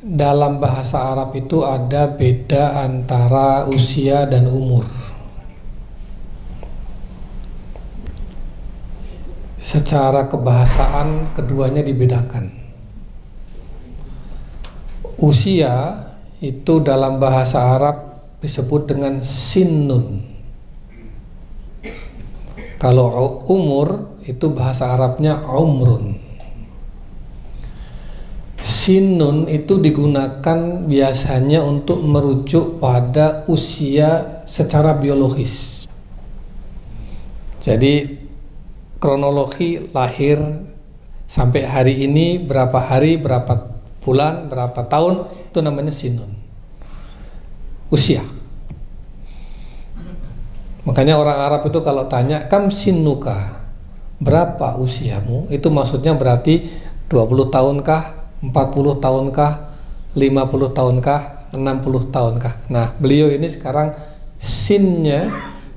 Dalam bahasa Arab itu ada beda antara usia dan umur. Secara kebahasaan keduanya dibedakan. Usia itu dalam bahasa Arab disebut dengan sinnun. Kalau umur itu bahasa Arabnya umrun. Sinnun itu digunakan biasanya untuk merujuk pada usia secara biologis. Jadi kronologi lahir sampai hari ini, berapa hari, berapa bulan, berapa tahun, itu namanya sinnun, usia. Makanya orang Arab itu kalau tanya kam sinnuka, berapa usiamu, itu maksudnya berarti 20 tahunkah, 40 tahunkah, 50 tahunkah, 60 tahunkah. Nah, beliau ini sekarang sinnuhu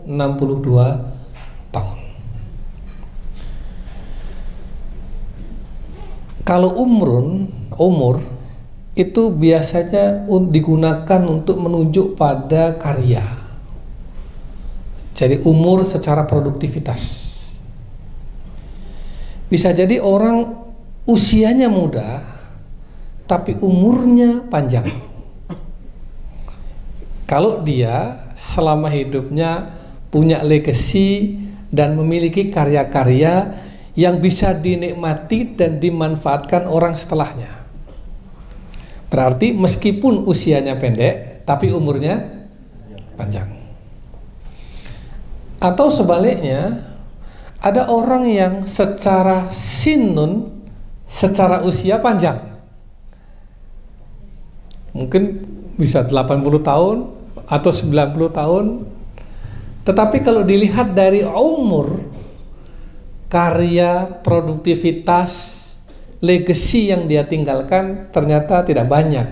62 tahun. Kalau umur itu biasanya digunakan untuk menunjuk pada karya. Jadi umur secara produktivitas. Bisa jadi orang usianya muda, tapi umurnya panjang. Kalau dia selama hidupnya punya legacy dan memiliki karya-karya yang bisa dinikmati dan dimanfaatkan orang setelahnya. Berarti meskipun usianya pendek, tapi umurnya panjang. Atau sebaliknya, ada orang yang secara sinnun, secara usia panjang, mungkin bisa 80 tahun atau 90 tahun, tetapi kalau dilihat dari umur, karya, produktivitas, legacy yang dia tinggalkan ternyata tidak banyak.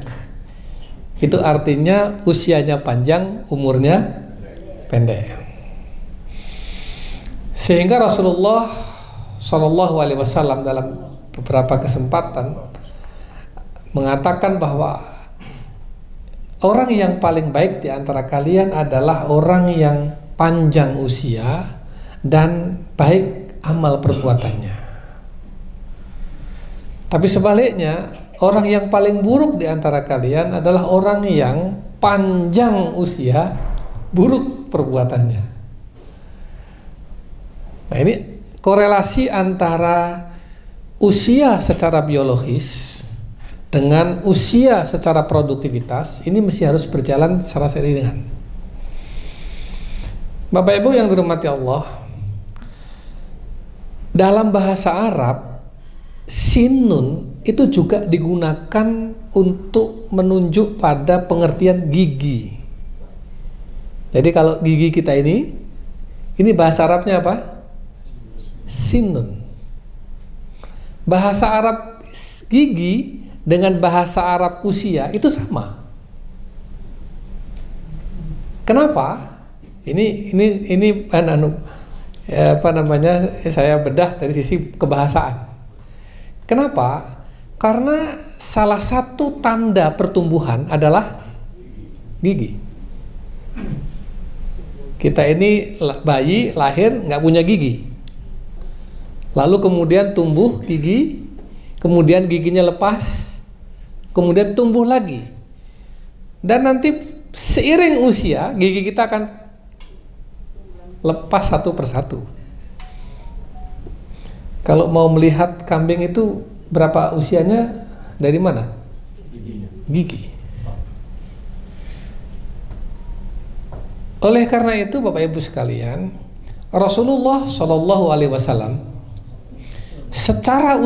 Itu artinya usianya panjang, umurnya pendek. Sehingga Rasulullah SAW dalam beberapa kesempatan mengatakan bahwa orang yang paling baik di antara kalian adalah orang yang panjang usia dan baik amal perbuatannya. Tapi sebaliknya, orang yang paling buruk di antara kalian adalah orang yang panjang usia, buruk perbuatannya. Nah, ini korelasi antara usia secara biologis dengan usia secara produktivitas ini mesti harus berjalan secara seiringan. Bapak Ibu yang dirahmati Allah, dalam bahasa Arab sinnun itu juga digunakan untuk menunjuk pada pengertian gigi. Jadi kalau gigi kita ini bahasa Arabnya apa? Sinnun. Bahasa Arab gigi dengan bahasa Arab usia itu sama. Kenapa? Ini saya bedah dari sisi kebahasaan. Kenapa? Karena salah satu tanda pertumbuhan adalah gigi. Kita ini bayi lahir nggak punya gigi. Lalu kemudian tumbuh gigi, kemudian giginya lepas, kemudian tumbuh lagi. Dan nanti seiring usia, gigi kita akan lepas satu persatu. Kalau mau melihat kambing itu berapa usianya, dari mana? Gigi. Oleh karena itu, Bapak Ibu sekalian, Rasulullah SAW secara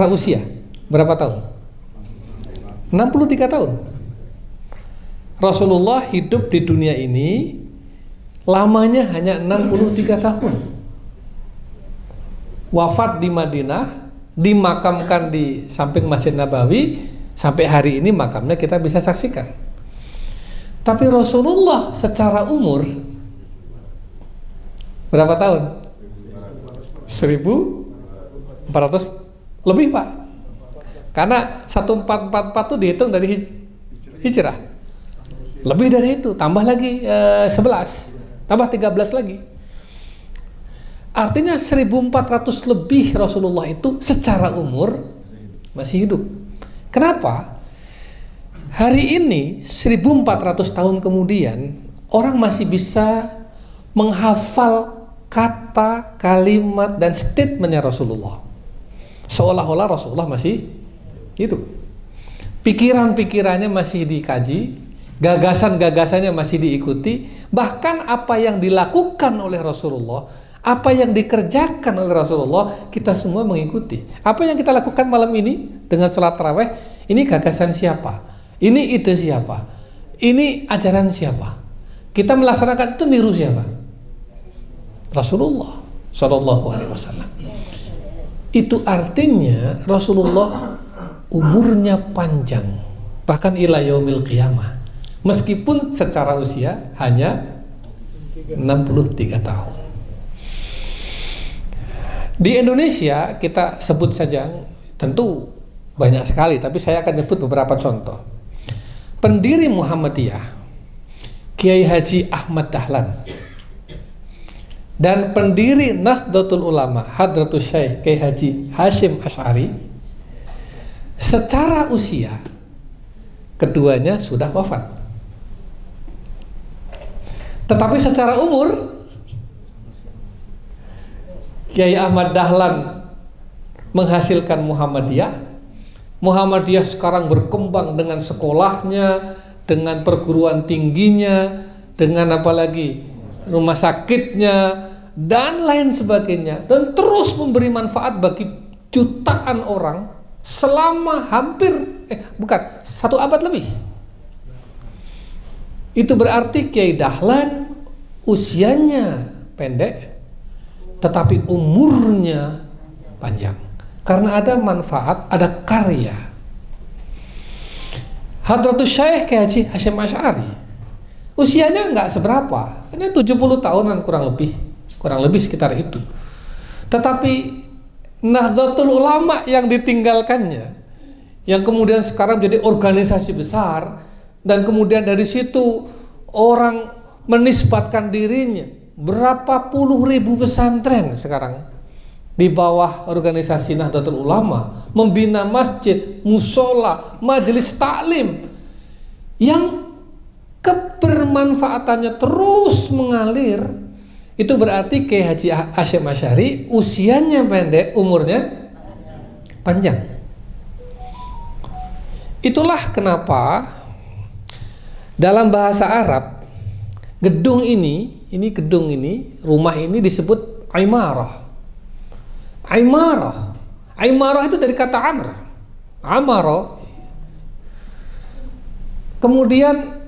usia berapa tahun? 63 tahun. Rasulullah hidup di dunia ini lamanya hanya 63 tahun. Wafat di Madinah dimakamkan di samping Masjid Nabawi, sampai hari ini makamnya kita bisa saksikan. Tapi Rasulullah secara umur berapa tahun? 1400 lebih, Pak. Karena 1444 itu dihitung dari hijrah. Lebih dari itu, tambah lagi 11, tambah 13 lagi. Artinya 1400 lebih Rasulullah itu secara umur masih hidup. Kenapa? Hari ini 1400 tahun kemudian orang masih bisa menghafal kata, kalimat, dan statementnya Rasulullah. Seolah-olah Rasulullah masih hidup. Pikiran-pikirannya masih dikaji, gagasan-gagasannya masih diikuti, bahkan apa yang dilakukan oleh Rasulullah, apa yang dikerjakan oleh Rasulullah, kita semua mengikuti. Apa yang kita lakukan malam ini dengan sholat tarawih, ini gagasan siapa? Ini ide siapa? Ini ajaran siapa? Kita melaksanakan itu niru siapa? Rasulullah Shallallahu Alaihi Wasallam. Itu artinya Rasulullah umurnya panjang, bahkan ila yaumil qiyamah, meskipun secara usia hanya 63 tahun. Di Indonesia kita sebut saja, tentu banyak sekali, tapi saya akan nyebut beberapa contoh. Pendiri Muhammadiyah Kiai Haji Ahmad Dahlan dan pendiri Nahdlatul Ulama Hadratus Syekh Kiai Haji Hasyim Asy'ari, secara usia keduanya sudah wafat, tetapi secara umur Kiai Ahmad Dahlan menghasilkan Muhammadiyah. Muhammadiyah sekarang berkembang dengan sekolahnya, dengan perguruan tingginya, dengan apalagi rumah sakitnya, dan lain sebagainya, dan terus memberi manfaat bagi jutaan orang selama hampir satu abad lebih. Itu berarti Kiai Dahlan usianya pendek, tetapi umurnya panjang. Karena ada manfaat, ada karya. Hadratus Syekh Kiai Haji Hasyim Asy'ari usianya nggak seberapa, hanya 70 tahunan kurang lebih sekitar itu. Tetapi Nahdlatul Ulama yang ditinggalkannya, yang kemudian sekarang menjadi organisasi besar, dan kemudian dari situ orang menisbatkan dirinya, berapa puluh ribu pesantren sekarang di bawah organisasi Nahdlatul Ulama, membina masjid, musola, majelis taklim yang kebermanfaatannya terus mengalir. Itu berarti Kiai Haji Hasyim Asy'ari usianya pendek, umurnya panjang. Itulah kenapa dalam bahasa Arab gedung ini, rumah ini disebut imarah. Imarah itu dari kata amr. Amaro. Kemudian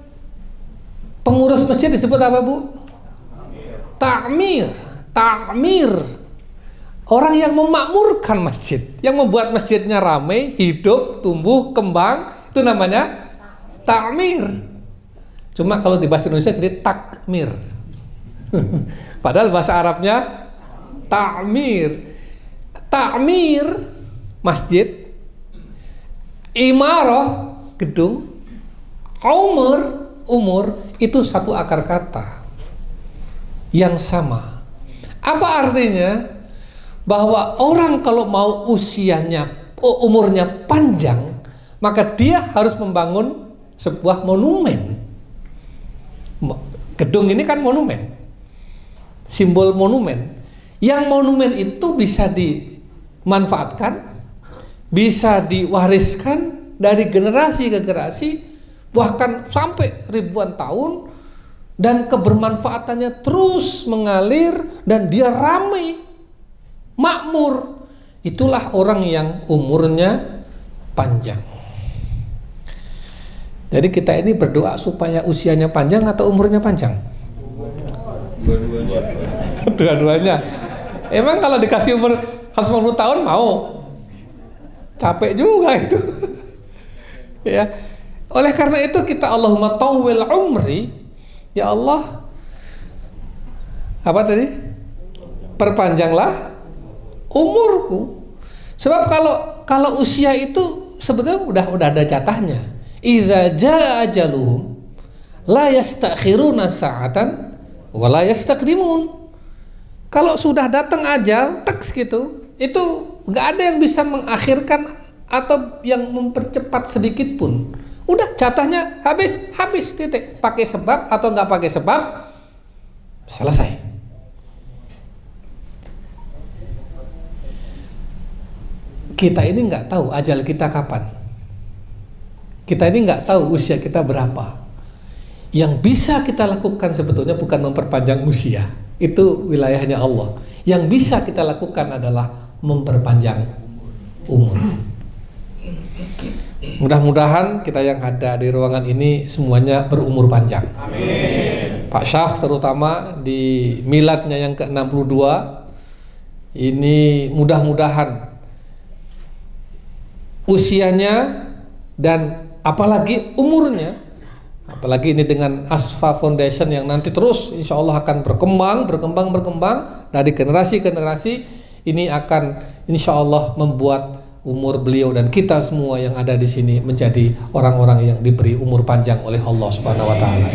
pengurus masjid disebut apa, Bu? Ta'mir. Orang yang memakmurkan masjid, yang membuat masjidnya ramai, hidup, tumbuh, kembang, itu namanya ta'mir. Cuma kalau di bahasa Indonesia jadi takmir. Padahal bahasa Arabnya ta'mir. Ta'mir masjid, imarah gedung, umur itu satu akar kata yang sama. Apa artinya? Bahwa orang kalau mau umurnya panjang, maka dia harus membangun sebuah monumen. Gedung ini kan monumen, simbol monumen. Yang monumen itu bisa dimanfaatkan, bisa diwariskan dari generasi ke generasi, bahkan sampai ribuan tahun, dan kebermanfaatannya terus mengalir dan dia ramai, makmur. Itulah orang yang umurnya panjang. Jadi kita ini berdoa supaya usianya panjang atau umurnya panjang? Dua-duanya. Emang kalau dikasih umur 150 tahun mau? Capek juga itu. Ya. Oleh karena itu kita Allahumma tawwil umri, ya Allah, apa tadi? Perpanjanglah umurku. Sebab kalau usia itu sebenarnya udah ada jatahnya. Idza jaa ajaluhum la yastakhiruna sa'atan wa la yastaqdimun. Kalau sudah datang ajal, teks gitu, itu nggak ada yang bisa mengakhirkan atau yang mempercepat sedikit pun. Udah jatahnya habis titik. Pakai sebab atau nggak pakai sebab, selesai. Kita ini nggak tahu ajal kita kapan. Kita ini nggak tahu usia kita berapa. Yang bisa kita lakukan sebetulnya bukan memperpanjang usia. Itu wilayahnya Allah. Yang bisa kita lakukan adalah memperpanjang umur. Mudah-mudahan kita yang ada di ruangan ini semuanya berumur panjang. Amin. Pak Syaf terutama di miladnya yang ke-62 ini mudah-mudahan usianya dan apalagi umurnya, apalagi ini dengan Asfa Foundation yang nanti terus insya Allah akan berkembang dari generasi ke generasi, ini akan insya Allah membuat umur beliau dan kita semua yang ada di sini menjadi orang-orang yang diberi umur panjang oleh Allah Subhanahu wa taala.